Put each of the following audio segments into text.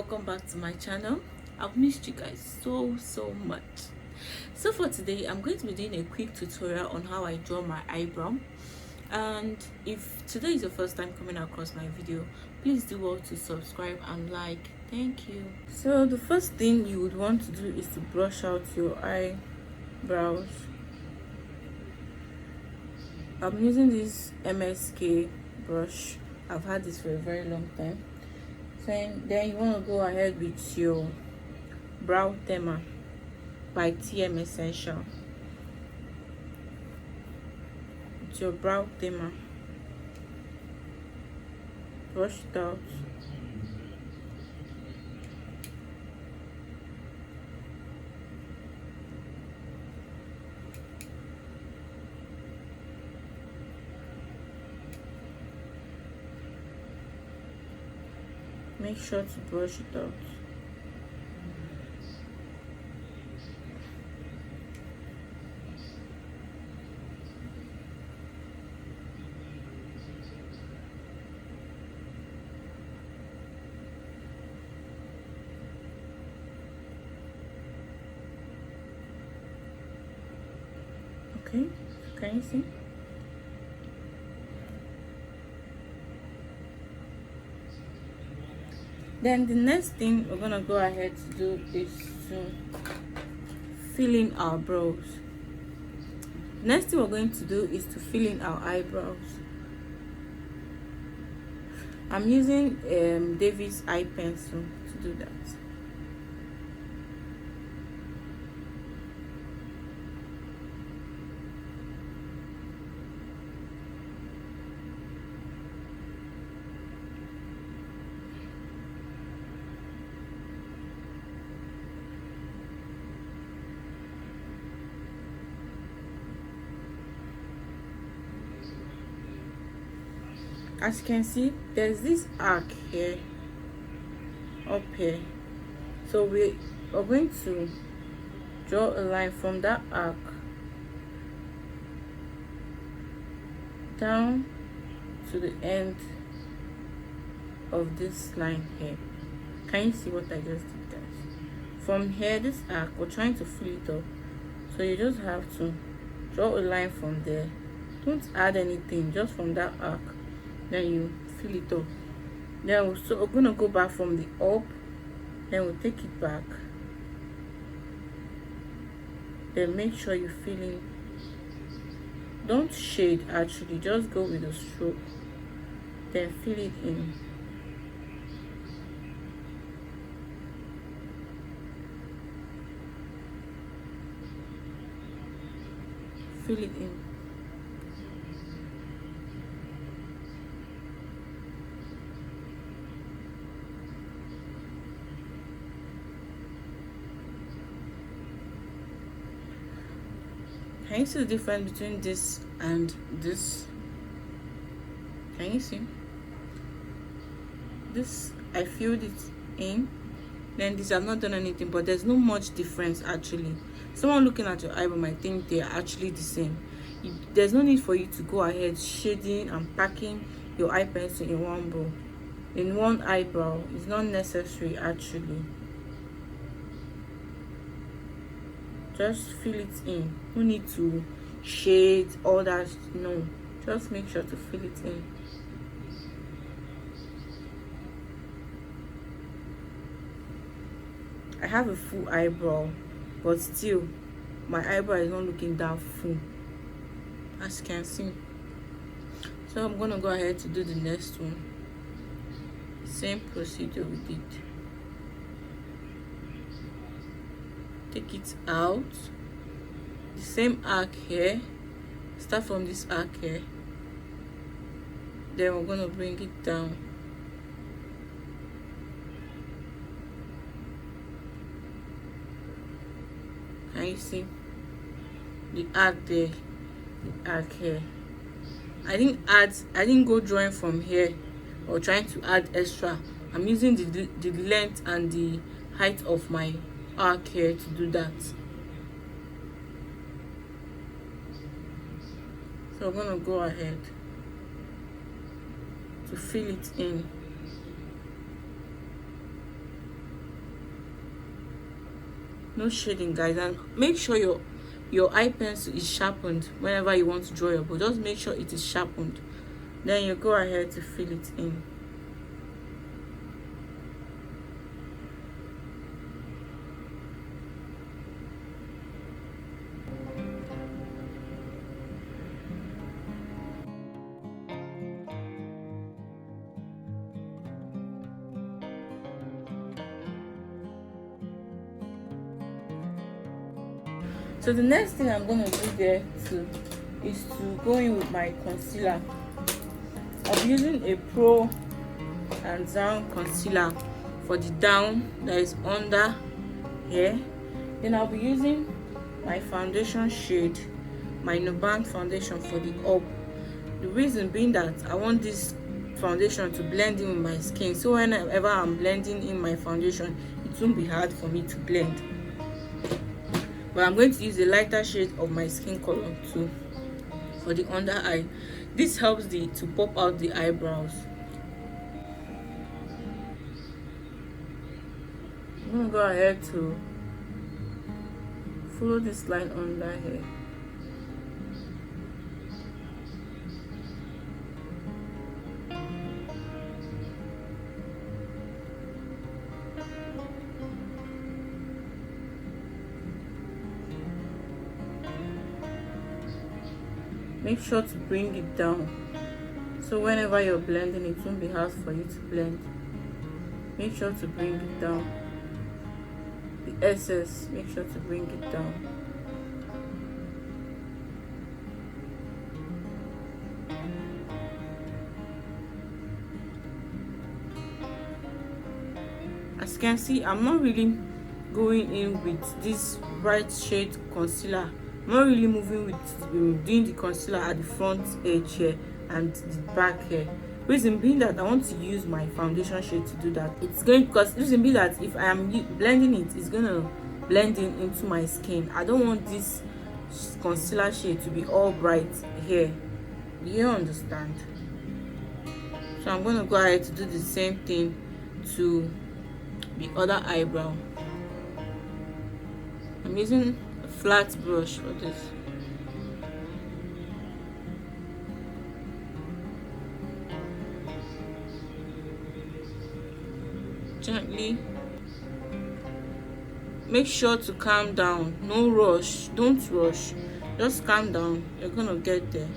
welcome back to my channel. I've missed you guys so much. So for today I'm going to be doing a quick tutorial on how I draw my eyebrow, and if today is your first time coming across my video, please do well to subscribe and like. Thank you. So the first thing you would want to do is to brush out your eyebrows. I'm using this MSK brush. I've had this for a very long time. Then you want to go ahead with your brow tamer by TM Essential. With your brow tamer, brush it out. Make sure to brush it out. Okay, can you see? Then the next thing we're gonna go ahead to do is to fill in our brows. Next thing we're going to do is to fill in our eyebrows. I'm using David's eye pencil to do that. As you can see, there's this arc here, up here. So we are going to draw a line from that arc down to the end of this line here. Can you see what I just did, guys? From here, this arc, we're trying to fill it up. So you just have to draw a line from there. Don't add anything, just from that arc. Then you fill it up. Then we're gonna go back from the up, then we'll take it back. Then make sure you fill in. Don't shade, actually, just go with a stroke. Then fill it in. Fill it in. Can you see the difference between this and this? Can you see? This, I filled it in. Then this, I've not done anything, but there's no much difference actually. Someone looking at your eyebrow might think they are actually the same. There's no need for you to go ahead shading and packing your eye pencil in one brow, in one eyebrow. It's not necessary actually. Just fill it in. No need to shade all that. No, just make sure to fill it in. I have a full eyebrow, but still my eyebrow is not looking that full, as you can see. So I'm gonna go ahead to do the next one. Same procedure we did. Take it out, the same arc here, start from this arc here, then we're going to bring it down. Can you see the arc there, the arc here? I didn't go drawing from here or trying to add extra. I'm using the length and the height of my arc here to do that. So I'm gonna go ahead to fill it in. no shading, guys. And make sure your eye pencil is sharpened whenever you want to draw your bow. Just make sure it is sharpened, then you go ahead to fill it in. So the next thing I'm going to do there too is to go in with my concealer. I'm using a Pro and Zaron concealer for the down that is under here. Then I'll be using my foundation shade, my Nuban foundation, for the up. The reason being that I want this foundation to blend in with my skin, so whenever I'm blending in my foundation, it won't be hard for me to blend. But I'm going to use a lighter shade of my skin color too for the under eye. This helps to pop out the eyebrows. I'm going to go ahead to follow this line under here. Make sure to bring it down, so whenever you're blending, it won't be hard for you to blend. Make sure to bring it down. The excess, make sure to bring it down. As you can see, I'm not really going in with this bright shade concealer. I'm not really moving with doing the concealer at the front edge here and the back here. Reason being that I want to use my foundation shade to do that. It's going, because reason being that if I am blending it, it's gonna blend in into my skin. I don't want this concealer shade to be all bright here. Do you understand? So I'm gonna go ahead to do the same thing to the other eyebrow. I'm using a flat brush for this. Gently. Make sure to calm down. No rush. Don't rush. Just calm down. You're gonna get there.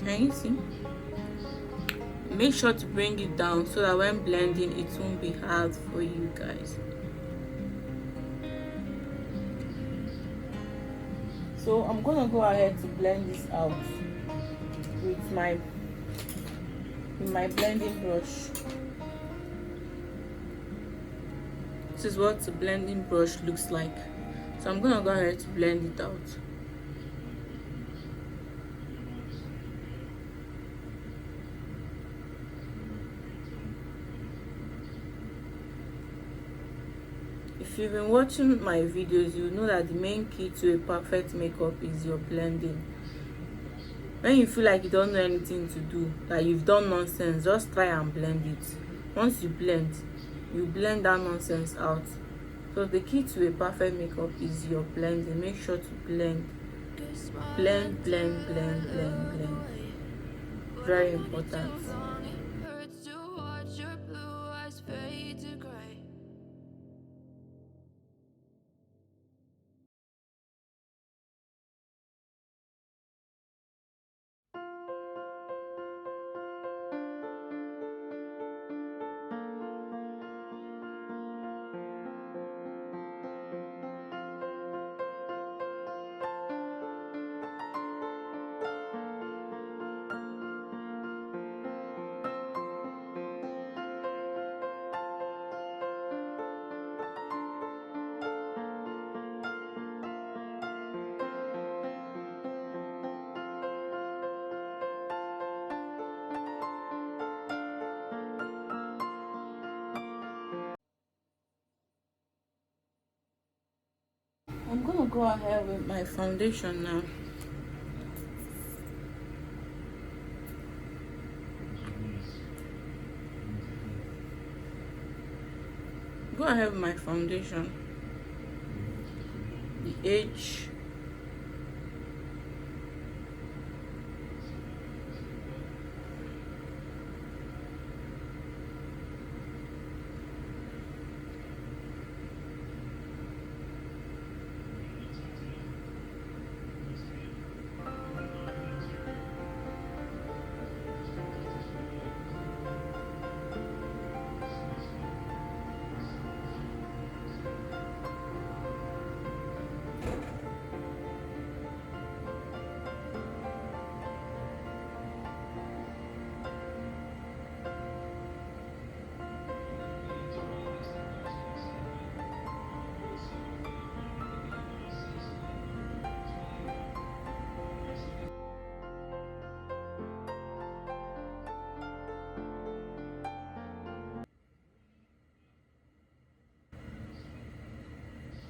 Can you see? Make sure to bring it down so that when blending, it won't be hard for you guys. So I'm gonna go ahead to blend this out with my blending brush. This is what the blending brush looks like. So I'm gonna go ahead to blend it out. If you've been watching my videos, you know that the main key to a perfect makeup is your blending. When you feel like you don't know anything to do, that you've done nonsense, just try and blend it. Once you blend that nonsense out. So the key to a perfect makeup is your blending. Make sure to blend. Blend, blend, blend, blend, blend. Very important. go ahead with my foundation now. Go ahead with my foundation, the edge.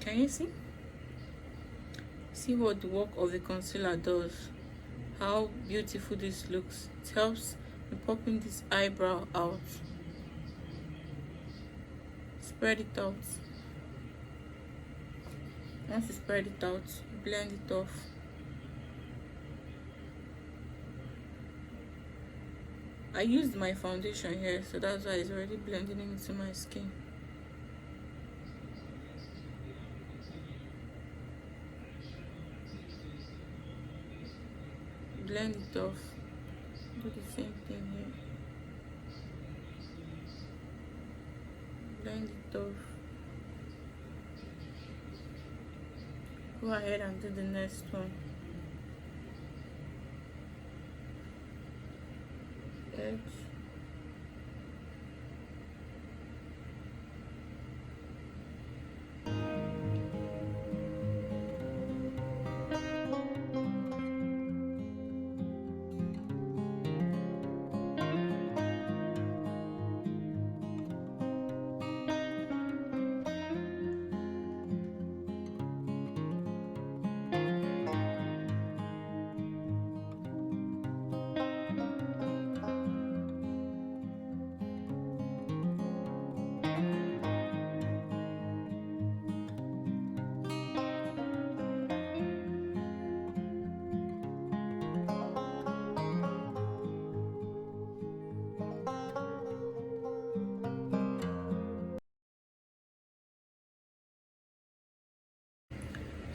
Can you see? See what the work of the concealer does. How beautiful this looks. It helps in popping this eyebrow out. Spread it out. Once you spread it out, blend it off. I used my foundation here, so that's why it's already blending into my skin. Blend it off. Do the same thing here. Blend it off. Go ahead and do the next one. Edge.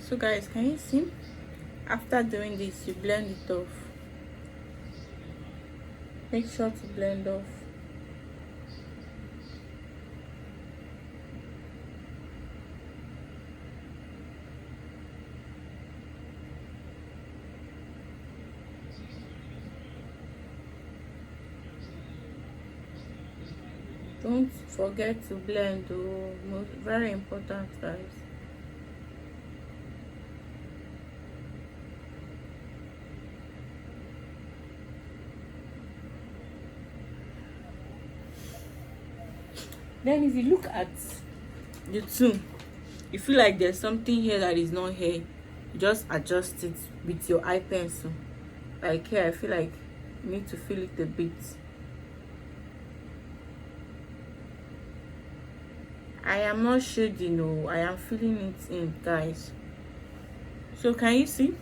So guys, can you see? After doing this, you blend it off. Make sure to blend off. Don't forget to blend, oh, very important, guys. Then if you look at the two, you feel like there's something here that is not here, you just adjust it with your eye pencil. Like here, I feel like you need to fill it a bit. I am not shading, no, I am filling it in, guys. So can you see?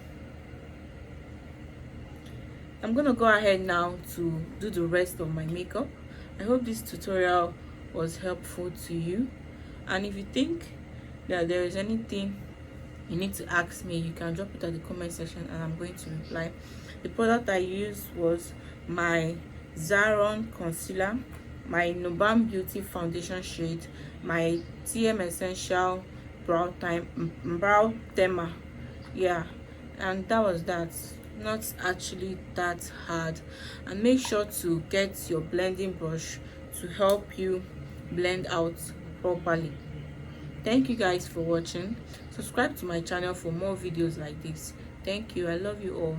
I'm gonna go ahead now to do the rest of my makeup. I hope this tutorial was helpful to you, and if you think that there is anything you need to ask me, you can drop it at the comment section and I'm going to reply. The product I used was my Zaron concealer, my Nuban Beauty foundation shade, my TM essential brow tamer, yeah, and that was that. Not actually that hard. And make sure to get your blending brush to help you blend out properly. Thank you guys for watching. Subscribe to my channel for more videos like this. Thank you. I love you all.